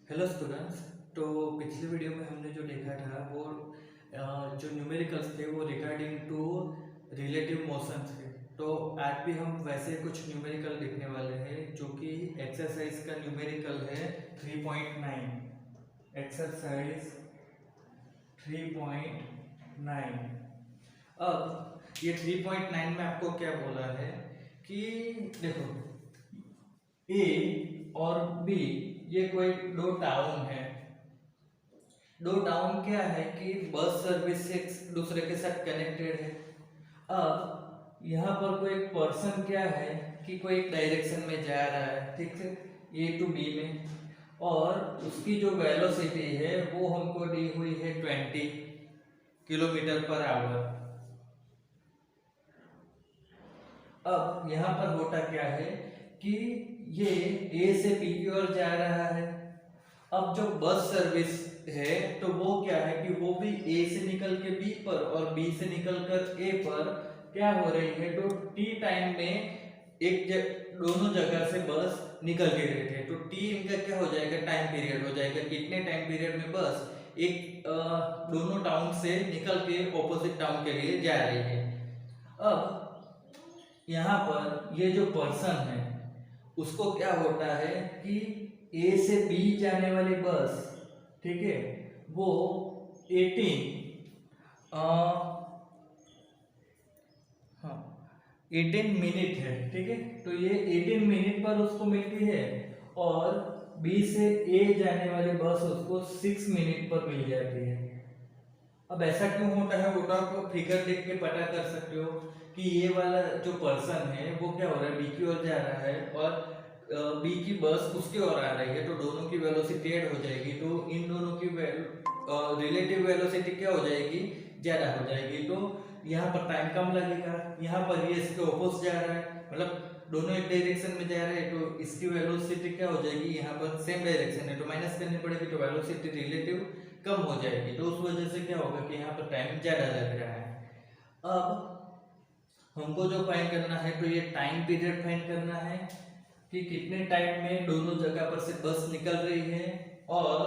Hello students. तो पिछले video में हमने जो देखा था वो जो न्यूमेरिकल्स थे वो रिगार्डिंग टू रिलेटिव मोशन थे। तो आज भी हम वैसे कुछ न्यूमेरिकल देखने वाले हैं जो कि एक्सरसाइज का न्यूमेरिकल है 3.9। एक्सरसाइज 3.9। अब ये 3.9 में आपको क्या बोला है कि देखो ए और बी ये कोई दो टाउन है। दो टाउन क्या है कि बस सर्विस से एक दूसरे के साथ कनेक्टेड है। अब यहाँ पर कोई एक पर्सन क्या है कि कोई एक डायरेक्शन में जा रहा है, ठीक है, ए टू बी में, और उसकी जो वेलोसिटी है वो हमको दी हुई है 20 किलोमीटर पर आवर। अब यहाँ पर होता क्या है कि ये ए से बी की ओर जा रहा है। अब जो बस सर्विस है तो वो क्या है कि वो भी ए से निकल के बी पर और बी से निकल कर ए पर क्या हो रही है, तो टी टाइम में दोनों जगह से बस निकल के रहे थे, तो टी इनका क्या हो जाएगा, टाइम पीरियड हो जाएगा। कितने टाइम पीरियड में बस दोनों टाउन से निकल के ऑपोजिट टाउन के लिए जा रही है। अब यहाँ पर ये जो पर्सन है उसको क्या होता है कि ए से बी जाने वाली बस, ठीक है, वो 18 मिनट है, ठीक है। तो ये 18 मिनट पर उसको मिलती है और बी से ए जाने वाली बस उसको 6 मिनट पर मिल जाती है। अब ऐसा क्यों होता है वो तो आप फिगर देख के पता कर सकते हो कि ये वाला जो पर्सन है वो क्या हो रहा है, बी की ओर जा रहा है और बी की बस उसकी ओर आ रही है, तो दोनों की वेलोसिटी ऐड हो जाएगी, तो इन दोनों की रिलेटिव वेलोसिटी क्या हो जाएगी, ज्यादा हो जाएगी। तो यहाँ पर टाइम कम लगेगा। यहाँ पर ये इसके ऑपोजिट जा रहा है, मतलब दोनों एक डायरेक्शन में जा रहे हैं, तो इसकी वेलोसिटी क्या हो जाएगी, यहाँ पर सेम डायरेक्शन है तो माइनस करनी पड़ेगी, तो वेलोसिटी रिलेटिव कम हो जाएगी। तो उस वजह से क्या होगा कि यहाँ पर टाइम ज्यादा लग रहा है। अब हमको जो फाइंड करना है तो ये टाइम पीरियड फाइंड करना है कि कितने टाइम में दोनों जगह पर से बस निकल रही है और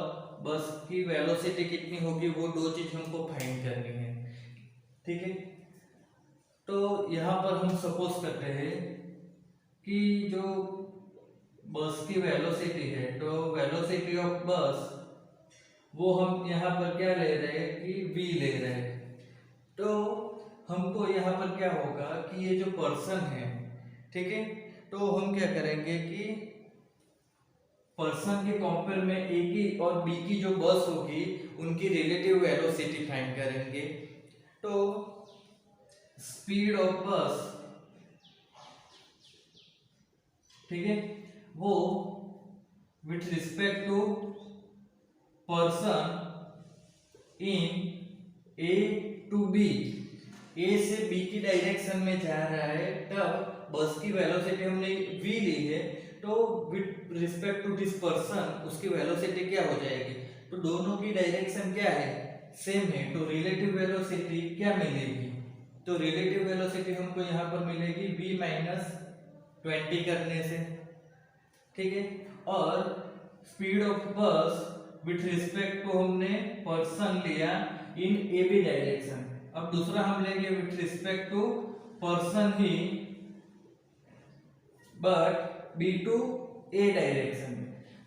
बस की वेलोसिटी कितनी होगी, वो दो चीज हमको फाइंड करनी है, ठीक है। तो यहाँ पर हम सपोज करते हैं कि जो बस की वेलोसिटी है, तो वेलोसिटी ऑफ बस वो हम यहाँ पर क्या ले रहे हैं कि v ले रहे हैं। तो हमको यहाँ पर क्या होगा कि ये जो पर्सन है, ठीक है, तो हम क्या करेंगे कि पर्सन के कंपेयर में ए की और बी की जो बस होगी उनकी रिलेटिव वेलोसिटी फाइंड करेंगे। तो स्पीड ऑफ बस, ठीक है, वो with respect to person in A to B, A से बी की डायरेक्शन में जा रहा है, तब बस की वेलोसिटी हमने v ली है, तो with respect to this person उसकी वेलोसिटी क्या हो जाएगी, तो दोनों की डायरेक्शन क्या है, सेम है, तो रिलेटिव वेलोसिटी क्या मिलेगी, तो रिलेटिव वेलोसिटी हमको यहाँ पर मिलेगी v माइनस 20 करने से, ठीक है। और speed of bus with respect to हमने पर्सन लिया इन ए बी डायरेक्शन, अब दूसरा हम लेंगे विथ रिस्पेक्ट टू पर्सन ही but B to A direction.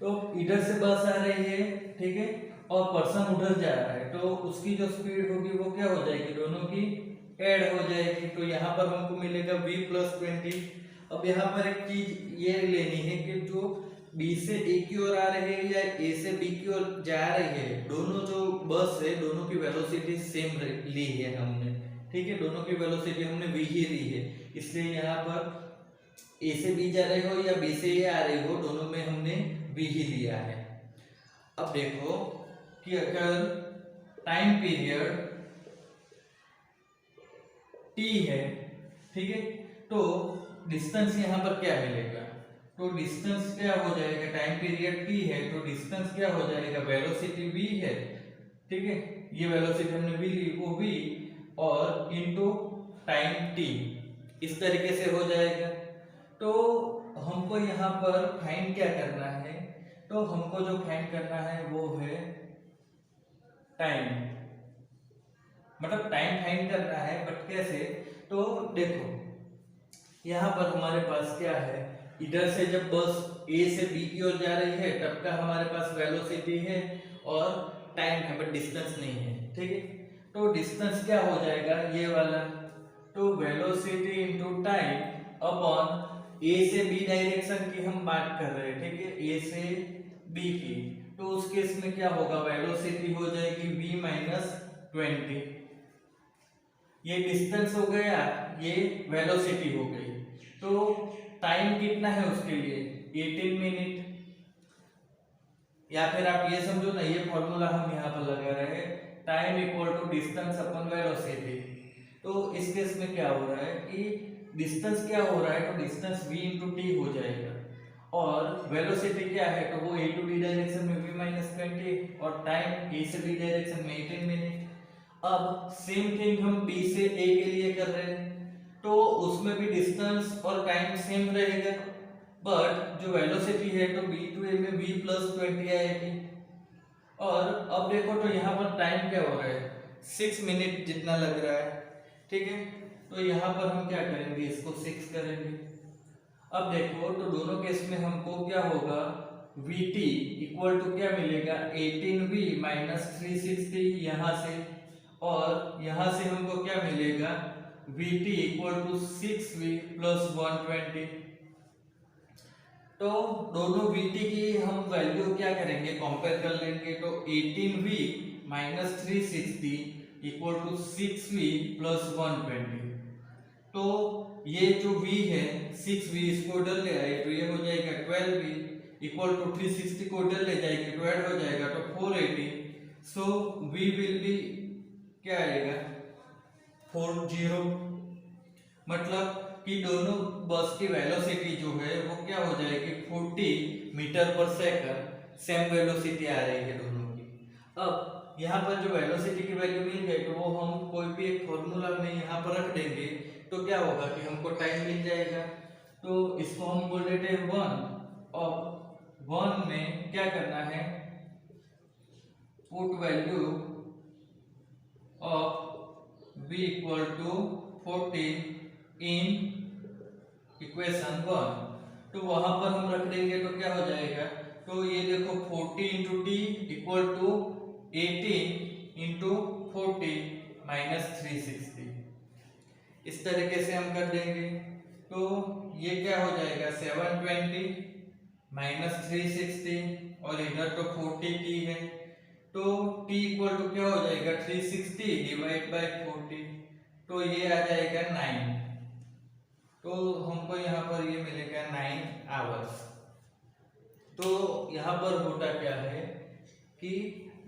तो इधर से बस आ रही है, ठीक है, और पर्सन उधर जा रहा है, तो उसकी जो स्पीड होगी वो क्या हो जाएगी, दोनों की ऐड हो जाएगी, तो यहाँ पर हमको मिलेगा v प्लस 20। अब यहाँ पर एक चीज ये लेनी है कि जो बी से ए की ओर आ रहे हैं या ए से बी की ओर जा रही है, दोनों जो बस है दोनों की वेलोसिटी सेम ली है हमने, ठीक है, दोनों की वेलोसिटी हमने v ही ली है, इसलिए यहाँ पर ए से बी जा रहे हो या बी से ए आ रही हो, दोनों में हमने v ही लिया है। अब देखो कि अगर टाइम पीरियड t है, ठीक है, तो डिस्टेंस यहाँ पर क्या मिलेगा, तो डिस्टेंस क्या हो जाएगा, टाइम पीरियड t है तो डिस्टेंस क्या हो जाएगा, वेलोसिटी v है, ठीक है, ये वेलोसिटी हमने v ली वो v और इनटू टाइम t, इस तरीके से हो जाएगा। तो हमको यहाँ पर फाइंड क्या करना है, तो हमको जो फाइंड करना है वो है टाइम, मतलब टाइम फाइंड करना है, बट कैसे? तो देखो यहाँ पर हमारे पास क्या है, इधर से जब बस ए से बी की ओर जा रही है तब का हमारे पास वेलोसिटी है और टाइम है, बट डिस्टेंस नहीं है, ठीक है। तो डिस्टेंस क्या हो जाएगा, ये वाला, तो वेलोसिटी इनटू टाइम अपॉन ए से बी डायरेक्शन की हम बात कर रहे हैं, ठीक है, ए से बी की। तो उस केस में क्या होगा, वेलोसिटी हो जाएगी v माइनस 20, ये डिस्टेंस हो गया, ये वेलोसिटी हो गई। तो टाइम कितना है उसके लिए, 18 मिनट, या फिर आप ये समझो ना, ये फॉर्मूला हम यहाँ पर लगा रहे हैं, time equal to distance upon velocity. तो इस केस में क्या हो रहा है कि डिस्टेंस क्या हो रहा है, तो डिस्टेंस v इंटू टी हो जाएगा, और वेलोसिटी क्या है, तो वो a टू b डायरेक्शन में v माइनस 20 और टाइम a से b डायरेक्शन में 18 मिनट। अब सेम थिंग हम b से a के लिए कर रहे हैं, तो उसमें भी डिस्टेंस और टाइम सेम रहेगा, बट जो वेलोसिटी है तो b टू a में v प्लस 20 आएगी। और अब देखो तो यहाँ पर टाइम क्या हो रहा है, 6 मिनट जितना लग रहा है, ठीक है। तो यहाँ पर हम क्या करेंगे, इसको 6 करेंगे। अब देखो तो दोनों केस में हमको क्या होगा, vt इक्वल टू क्या मिलेगा, 18v माइनस 360 यहाँ से, और यहाँ से हमको क्या मिलेगा, vt equal to 6v plus 120। तो दोनों vt की हम वैल्यू क्या करेंगे, कंपेयर कर लेंगे। तो 18v minus 360 equal to 6v plus 120। तो ये जो v है 6v, इसको उधर ले आए तो ये हो जाएगा 12v इक्वल टू 360 को उधर ले जाएंगे तो ऐड हो जाएगा तो 480। सो v विल बी क्या आएगा, 40, मतलब कि दोनों बस की वेलोसिटी जो है वो क्या हो जाएगी, 40 मीटर पर सेकंड, सेम वेलोसिटी आ रही है दोनों की। अब यहाँ पर जो वेलोसिटी की वैल्यू मिल गई तो वो हम कोई भी एक फॉर्मूला में यहाँ पर रख देंगे, तो क्या होगा कि हमको टाइम मिल जाएगा। तो इसको हम बोल देते हैं 1, और 1 में क्या करना है, put value of v equal to 40 in equation 1, तो वहां पर हम रख देंगे तो क्या हो जाएगा, तो ये देखो 40 into T equal to 18 into 40 minus 360, इस तरीके से हम कर देंगे। तो ये क्या हो जाएगा, 720 माइनस 360, और इधर तो 40 टी है, तो t इक्वल टू क्या हो जाएगा, 360 डिवाइड बाय 40, तो ये आ जाएगा 9। तो हमको यहाँ पर ये मिलेगा 9 आवर्स। तो यहाँ पर होता क्या है कि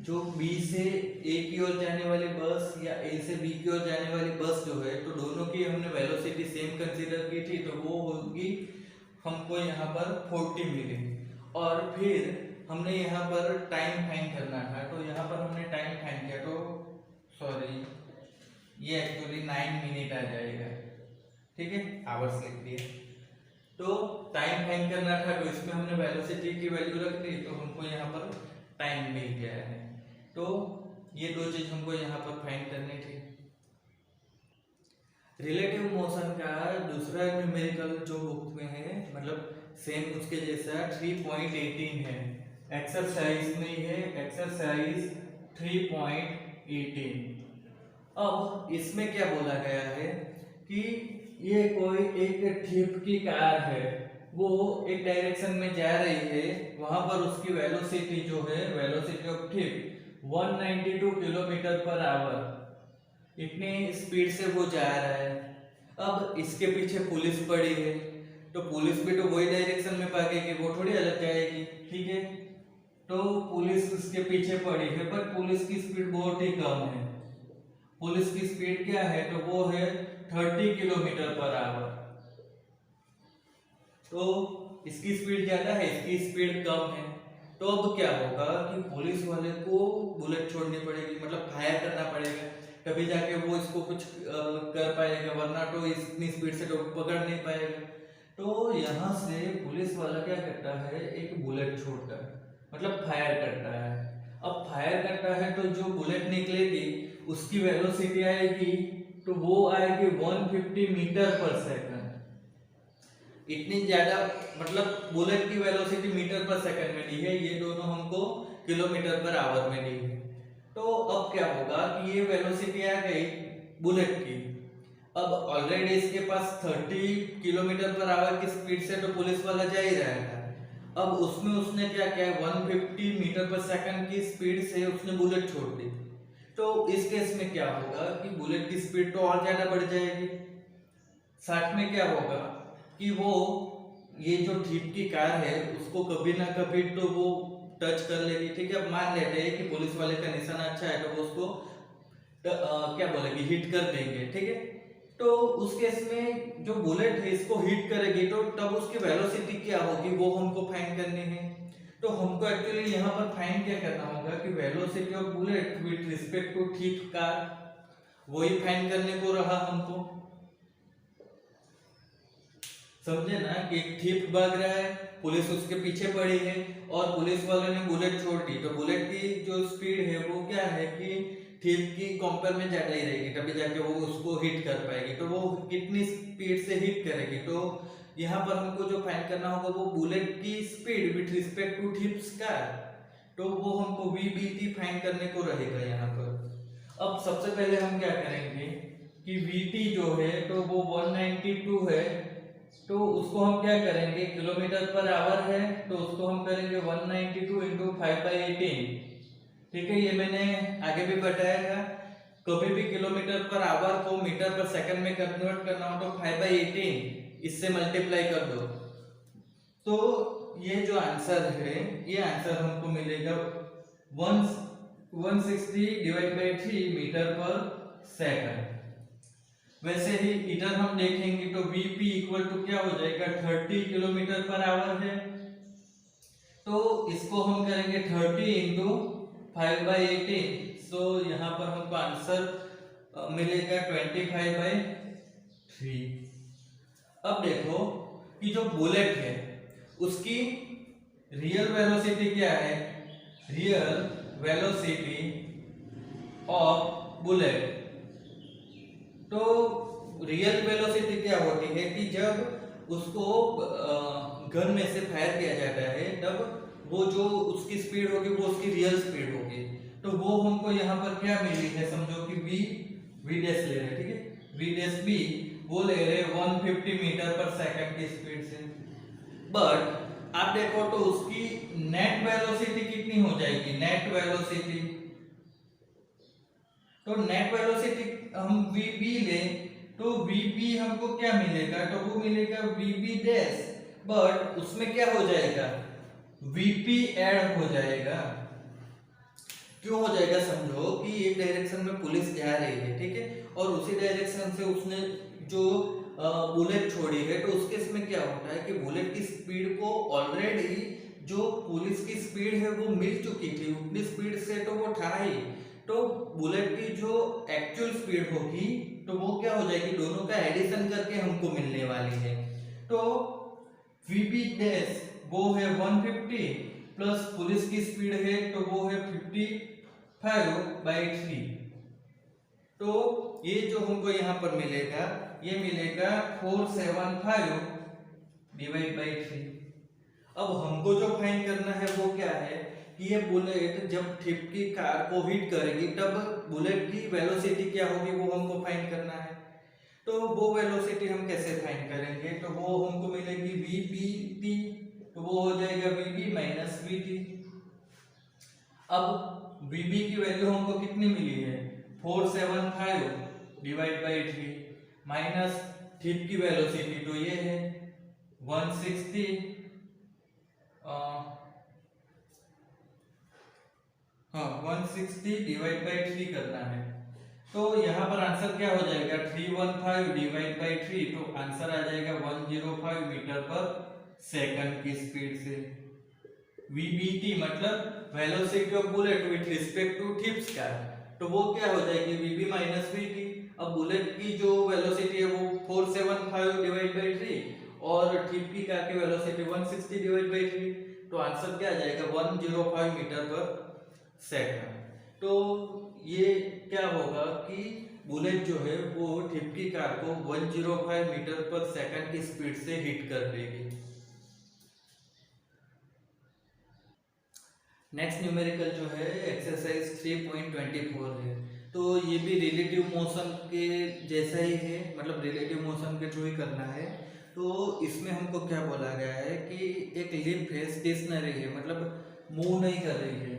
जो B से A की ओर जाने वाली बस या A से B की ओर जाने वाली बस जो है, तो दोनों की हमने वेलोसिटी सेम कंसीडर की थी, तो वो होगी हमको यहाँ पर 40 मिली। और फिर हमने यहाँ पर टाइम फाइंड करना था, तो यहाँ पर हमने टाइम फाइंड किया, तो सॉरी ये एक्चुअली 9 मिनट आ जाएगा, ठीक है, आवर्स लिख दिए। तो टाइम फाइंड करना था, तो इसमें हमने वेलोसिटी की वैल्यू रख दी, तो हमको यहाँ पर टाइम मिल गया है। तो ये दो चीज हमको यहाँ पर फाइंड करनी थी। रिलेटिव मोशन का दूसरा न्यूमेरिकल जो बुक में है, मतलब सेम उसके जैसा 3.18 है, एक्सरसाइज में है, एक्सरसाइज 3.18। अब इसमें क्या बोला गया है कि ये कोई एक थिप की कार है, वो एक डायरेक्शन में जा रही है, वहां पर उसकी वेलोसिटी जो है, velocity of tip 192 kilometre per hour, इतनी स्पीड से वो जा रहा है। अब इसके पीछे पुलिस पड़ी है, तो पुलिस भी तो वही डायरेक्शन में भागेगी, वो थोड़ी अलग जाएगी, ठीक है। तो पुलिस उसके पीछे पड़ी है, पर पुलिस की स्पीड बहुत ही कम है। पुलिस की स्पीड क्या है, तो वो है 30 किलोमीटर पर आवर। तो इसकी स्पीड ज्यादा है, इसकी स्पीड कम है। तो अब क्या होगा कि पुलिस वाले को बुलेट छोड़नी पड़ेगी, मतलब फायर करना पड़ेगा, तभी जाके वो इसको कुछ कर पाएगा, वरना तो इतनी स्पीड से तो पकड़ नहीं पाएगा। तो यहाँ से पुलिस वाला क्या करता है, एक बुलेट छोड़ता है। मतलब फायर करता है। अब फायर करता है तो जो बुलेट निकलेगी उसकी वेलोसिटी आएगी, तो वो आएगी 150 मीटर पर सेकंड। इतनी ज्यादा, मतलब बुलेट की वेलोसिटी मीटर पर सेकंड में दी है, ये दोनों हमको किलोमीटर पर आवर में दी है। तो अब क्या होगा कि ये वेलोसिटी आ गई बुलेट की। अब ऑलरेडी इसके पास 30 किलोमीटर पर आवर की स्पीड से तो पुलिस वाला जा ही रहा था। अब उसमें उसने क्या किया, 150 मीटर पर सेकंड की स्पीड से उसने बुलेट छोड़ दी। तो इस केस में क्या होगा कि बुलेट की स्पीड तो और ज्यादा बढ़ जाएगी। साथ में क्या होगा कि वो ये जो ठीक की कार है उसको कभी ना कभी तो वो टच कर लेगी। ठीक है, अब मान लेते हैं कि पुलिस वाले का निशाना अच्छा है तो वो उसको क्या बोलेगी, हिट कर देंगे। ठीक है, तो उस केस में जो बुलेट है इसको हिट करेगी तो तब उसकी वेलोसिटी क्या होगी वो हमको फाइंड करनी है। तो हमको एक्चुअली यहाँ पर फाइंड क्या करना होगा कि velocity of bullet with respect to ठीक कार, वही फाइंड करने को रहा हमको। समझे ना कि एक थीप भाग रहा है, पुलिस उसके पीछे पड़ी है और पुलिस वाले ने बुलेट छोड़ दी, तो बुलेट की जो स्पीड है वो क्या है कि थीप की कंपेयर में ज्यादा ही रहेगी, तभी जाके वो उसको हिट कर पाएगी। तो वो कितनी स्पीड से हिट करेगी, तो यहाँ पर हमको जो फाइंड करना होगा वो बुलेट की speed with respect to thief's car, तो वो हमको वीबीटी फाइंड करने को रहेगा यहाँ पर। अब सबसे पहले हम क्या करेंगे कि वीटी जो है तो वो 192 है, तो उसको हम क्या करेंगे, किलोमीटर पर आवर है तो उसको हम करेंगे 192 इंटू 5/18। ठीक है, ये मैंने आगे भी बताया था, कभी भी किलोमीटर पर आवर को मीटर पर सेकंड में कन्वर्ट करना हो तो 5/18 इससे मल्टीप्लाई कर दो। तो ये जो आंसर है, ये आंसर हमको मिलेगा 160 डिवाइड बाई 3 मीटर पर सेकंड। वैसे ही इधर हम देखेंगे तो Vp इक्वल टू क्या हो जाएगा, 30 किलोमीटर पर आवर है, तो इसको हम करेंगे 30 इंटू 5/18। सो यहाँ पर हमको आंसर मिलेगा 25/3। अब देखो कि जो बुलेट है उसकी रियल वेलोसिटी क्या है, रियल वेलोसिटी ऑफ बुलेट। तो रियल वेलोसिटी क्या होती है कि जब उसको गन में से फायर किया जाता है तब वो जो उसकी स्पीड होगी वो उसकी रियल स्पीड होगी। तो वो हमको यहाँ पर क्या मिली है, समझो कि वी डैश ले रहे, ठीक है, वी डैश बी वो ले रहे 150 मीटर पर सेकंड की स्पीड से। बट आप देखो तो उसकी नेट वेलोसिटी कितनी हो जाएगी, नेट वेलोसिटी, तो नेट वेलोसिटी हम वीबी ले तो वीबी हमको क्या मिलेगा, तो वो मिलेगा वीबी डैश, बट उसमें क्या हो जाएगा, वीपी ऐड हो जाएगा। क्यों हो जाएगा, समझो कि एक डायरेक्शन में पुलिस जा रही है, ठीक है, और उसी डायरेक्शन से उसने जो बुलेट छोड़ी है, तो उसके इसमें क्या होता है कि बुलेट की स्पीड को ऑलरेडी जो पुलिस की स्पीड है वो मिल चुकी थी, उतनी स्पीड से तो वो था ही, तो बुलेट की जो एक्चुअल स्पीड होगी तो वो क्या हो जाएगी, दोनों का एडिशन करके हमको मिलने वाली है। तो वीबी डैश वो है 150 प्लस पुलिस की स्पीड है तो वो है 55/3। तो ये जो हमको यहाँ पर मिलेगा ये मिलेगा 475 डिवाइड बाई 3। अब हमको जो फाइंड करना है वो क्या है कि ये बुलेट जब थिप की कार को हिट करेगी तब बुलेट की वेलोसिटी क्या होगी वो हमको फाइंड करना है। तो वो वेलोसिटी हम कैसे फाइंड करेंगे, तो वो हमको मिलेगी वीपीटी, तो वो हो जाएगा वीबी माइनस वीटी। अब वीबी की वैल्यू हमको कितनी मिली है, 475 डिवाइड बाई 3 माइनस थिप की वेलोसिटी तो ये है 160 160 डिवाइड बाई 3 करना है। तो यहाँ पर आंसर क्या हो जाएगा, 315 डिवाइड बाई 3, तो आंसर आ जाएगा 105 मीटर पर सेकंड की स्पीड से। वीबीटी मतलब velocity of bullet with respect to thief's car, तो वो क्या हो जाएगी वीबी माइनस वीटी। अब बुलेट की जो वेलोसिटी है वो 475 डिवाइड बाई 3 और थिप की कार की वेलोसिटी 160 डिवाइड बाई 3, तो आंसर क्या आ जाएगा 105 मीटर पर सेकंड। तो ये क्या होगा कि बुलेट जो है वो ठिपकी कार को 105 मीटर पर सेकंड की स्पीड से हिट कर देगी। नेक्स्ट न्यूमेरिकल जो है एक्सरसाइज 3.24 है। तो ये भी रिलेटिव मोशन के जैसा ही है, मतलब रिलेटिव मोशन के थ्रू ही करना है। तो इसमें हमको क्या बोला गया है कि एक लिफ्ट है, स्टेशनरी है, मतलब मूव नहीं कर रही है।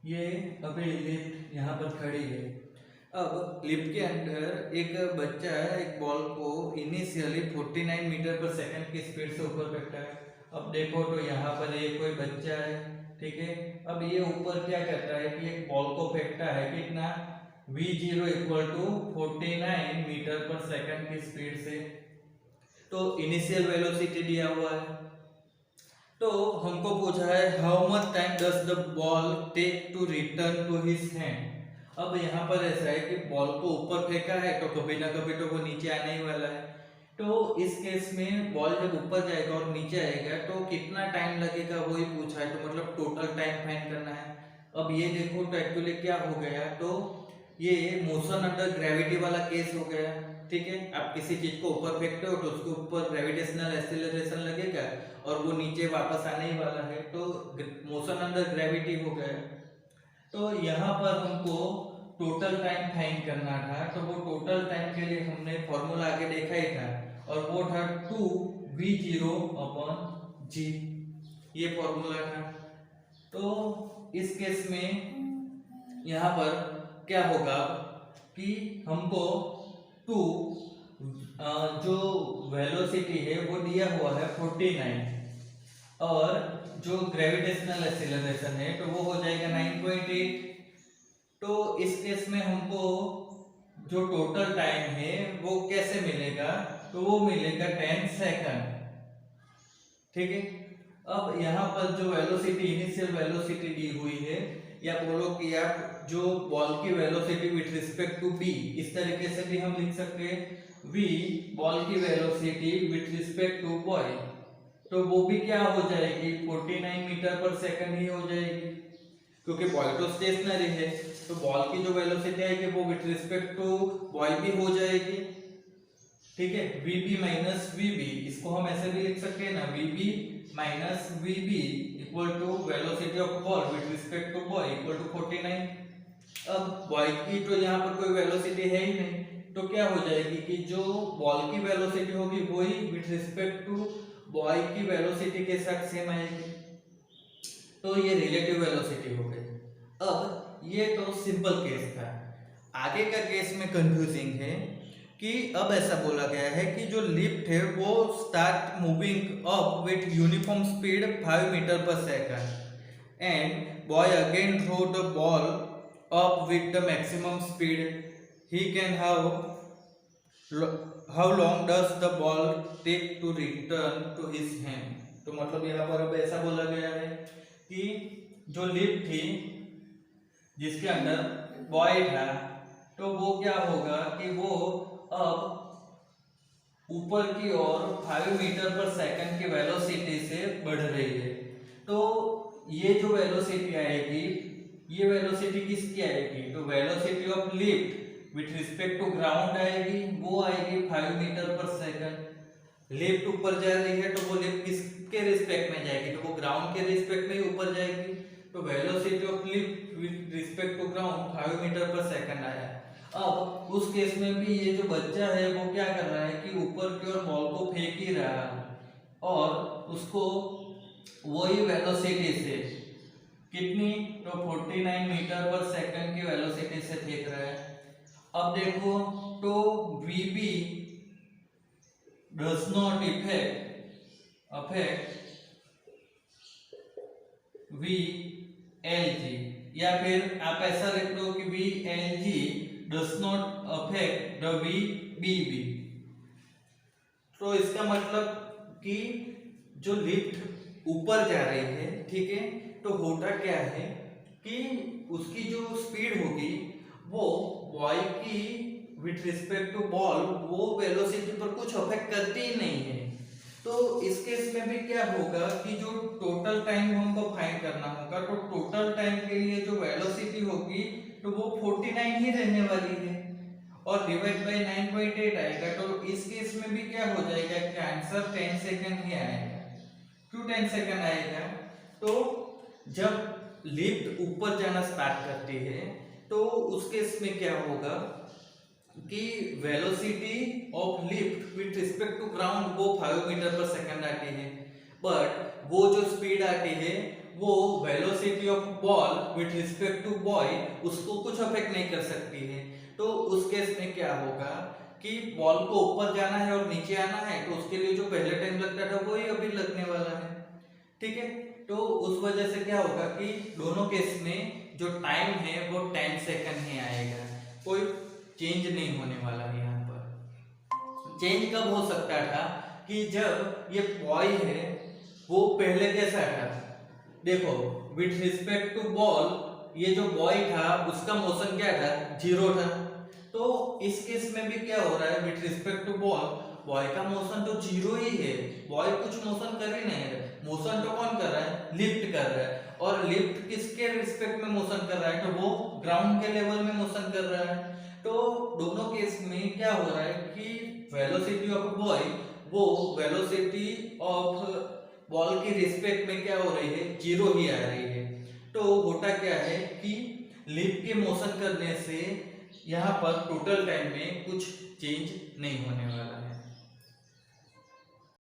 ये अभी लिफ्ट यहाँ पर खड़ी है। अब लिफ्ट के अंदर एक बच्चा एक बॉल को इनिशियली 49 मीटर पर सेकंड की स्पीड से ऊपर फेंकता है। अब देखो तो यहाँ पर ये कोई बच्चा है, ठीक है। अब ये ऊपर क्या करता है कि एक बॉल को फेंकता है कितना, v0 इक्वल टू 49 मीटर पर सेकंड की स्पीड से। तो इनिशियल वेलोसिटी दिया हुआ है। तो हमको पूछा है how much time does the ball take to return to his hand. अब यहाँ पर ऐसा है कि बॉल को ऊपर फेंका है तो कभी ना कभी तो वो नीचे आने ही वाला है। तो इस केस में बॉल जब ऊपर जाएगा और नीचे आएगा तो कितना टाइम लगेगा वही पूछा है। तो मतलब टोटल टाइम फाइंड करना है। अब ये देखो तो एक्चुअली क्या हो गया, तो ये मोशन अंडर ग्रेविटी वाला केस हो गया, ठीक है। आप किसी चीज को ऊपर फेंकते हो तो उसके ऊपर ग्रेविटेशनल एक्सीलरेशन लगेगा और वो नीचे वापस आने ही वाला है, तो मोशन अंडर ग्रेविटी हो गया। तो यहाँ पर हमको टोटल टाइम फाइंड करना था। तो वो टोटल टाइम के लिए हमने फॉर्मूला आगे देखा ही था और वो था 2v0/g, ये फॉर्मूला था। तो इस केस में यहाँ पर क्या होगा कि हमको जो वेलोसिटी है वो दिया हुआ है 49 और जो ग्रेविटेशनल एक्सीलरेशन है तो वो हो जाएगा 9.8। तो इस केस में हमको जो टोटल टाइम है वो कैसे मिलेगा, तो वो मिलेगा 10 सेकंड, ठीक है। अब यहाँ पर जो वेलोसिटी इनिशियल वेलोसिटी दी हुई है, या बोलो कि आप जो बॉल की velocity with respect to B, इस तरीके से भी हम लिख सकते हैं v बॉल की velocity with respect to boy, तो वो भी क्या हो जाएगी 49 मीटर पर सेकंड ही हो जाएगी, क्योंकि बॉल तो स्टेशनरी है। तो बॉल की जो वेलोसिटी आएगी वो विथ रिस्पेक्ट टू बॉय भी हो जाएगी, ठीक है। vb माइनस vb, इसको हम ऐसे भी लिख सकते हैं ना, vb minus vb equal to velocity of ball with respect to boy equal to 49। अब बॉय की तो यहाँ पर कोई वेलोसिटी है ही नहीं, तो क्या हो जाएगी कि जो बॉल की वेलोसिटी होगी वही विथ रिस्पेक्ट टू बॉय की वेलोसिटी के साथ सेम आएगी। तो ये रिलेटिव वेलोसिटी हो गई। अब ये तो सिंपल केस था। आगे का केस में कंफ्यूजिंग है कि अब ऐसा बोला गया है कि जो लिफ्ट है वो start moving up with uniform speed 5 metre पर second and boy again throw the ball up with the maximum speed he can how long does the ball take to return to his hand. तो मतलब यहाँ पर अब ऐसा बोला गया है कि जो लिफ्ट थी जिसके अंदर बॉय था, तो वो क्या होगा कि वो अब ऊपर की ओर 5 मीटर पर सेकंड की वेलोसिटी से बढ़ रही है। तो ये जो वेलोसिटी आएगी, ये वेलोसिटी किसकी आएगी, तो velocity of lift with respect to ground आएगी, वो आएगी 5 मीटर पर सेकंड। लिफ्ट ऊपर जा रही है तो वो लिफ्ट किसके रिस्पेक्ट में जाएगी, तो वो ग्राउंड के रिस्पेक्ट में ही ऊपर जाएगी। तो velocity of lift with respect to ground 5 metre पर सेकंड आया। अब उस केस में भी ये जो बच्चा है वो क्या कर रहा है कि ऊपर की ओर बॉल को फेंक ही रहा है और उसको वही वेलोसिटी से कितनी, तो 49 मीटर पर सेकंड की वेलोसिटी से फेंक रहा है। अब देखो तो vb does not affect vlg, या फिर आप ऐसा लिख दो कि vlg does not affect the vbb। तो इसका मतलब कि जो लिफ्ट ऊपर जा रही है, ठीक है, तो होता क्या है कि उसकी जो स्पीड होगी वो बॉय की विथ रिस्पेक्ट टू बॉल वो वेलोसिटी पर कुछ अफेक्ट करती ही नहीं है। तो इस केस में भी क्या होगा कि जो टोटल टाइम हमको फाइंड करना होगा, तो टोटल टाइम के लिए जो वेलोसिटी होगी तो वो 49 ही रहने वाली है और डिवाइड बाय 9.8 आएगा। तो इस केस में भी क्या हो जाएगा कि आंसर 10 सेकंड ही आएगा। क्यों 10 सेकंड आएगा? तो जब लिफ्ट ऊपर जाना स्टार्ट करती है तो उस केस में क्या होगा कि velocity of lift with respect to ground वो 5 मीटर पर सेकंड आती है, बट वो जो स्पीड आती है वो velocity of ball with respect to boy उसको कुछ अफेक्ट नहीं कर सकती है। तो उस केस में क्या होगा कि बॉल को ऊपर जाना है और नीचे आना है, तो उसके लिए जो पहले टाइम लगता था वही अभी लगने वाला है। ठीक है, तो उस वजह से क्या होगा कि दोनों केस में जो टाइम है वो 10 सेकंड ही आएगा, कोई चेंज नहीं होने वाला है। यहाँ पर चेंज कब हो सकता था कि जब ये बॉय है वो पहले कैसा था, देखो विथ रिस्पेक्ट टू बॉल ये जो बॉय था उसका मोशन क्या था, 0 था। तो इस केस में भी क्या हो रहा है, with respect to ball boy का मोशन तो 0 ही है, बॉय कुछ मोशन कर ही नहीं रहा। मोशन तो कौन कर रहा है, लिफ्ट कर रहा है, और लिफ्ट किसके रिस्पेक्ट में मोशन कर रहा है, तो वो ग्राउंड के लेवल में मोशन कर रहा है। तो दोनों केस में क्या हो रहा है कि वेलोसिटी ऑफ बॉय वो वेलोसिटी ऑफ बॉल की रिस्पेक्ट में क्या हो रही है, 0 ही आ रही है। तो होता क्या है कि लिफ्ट के मोशन करने से यहाँ पर टोटल टाइम में कुछ चेंज नहीं होने वाला।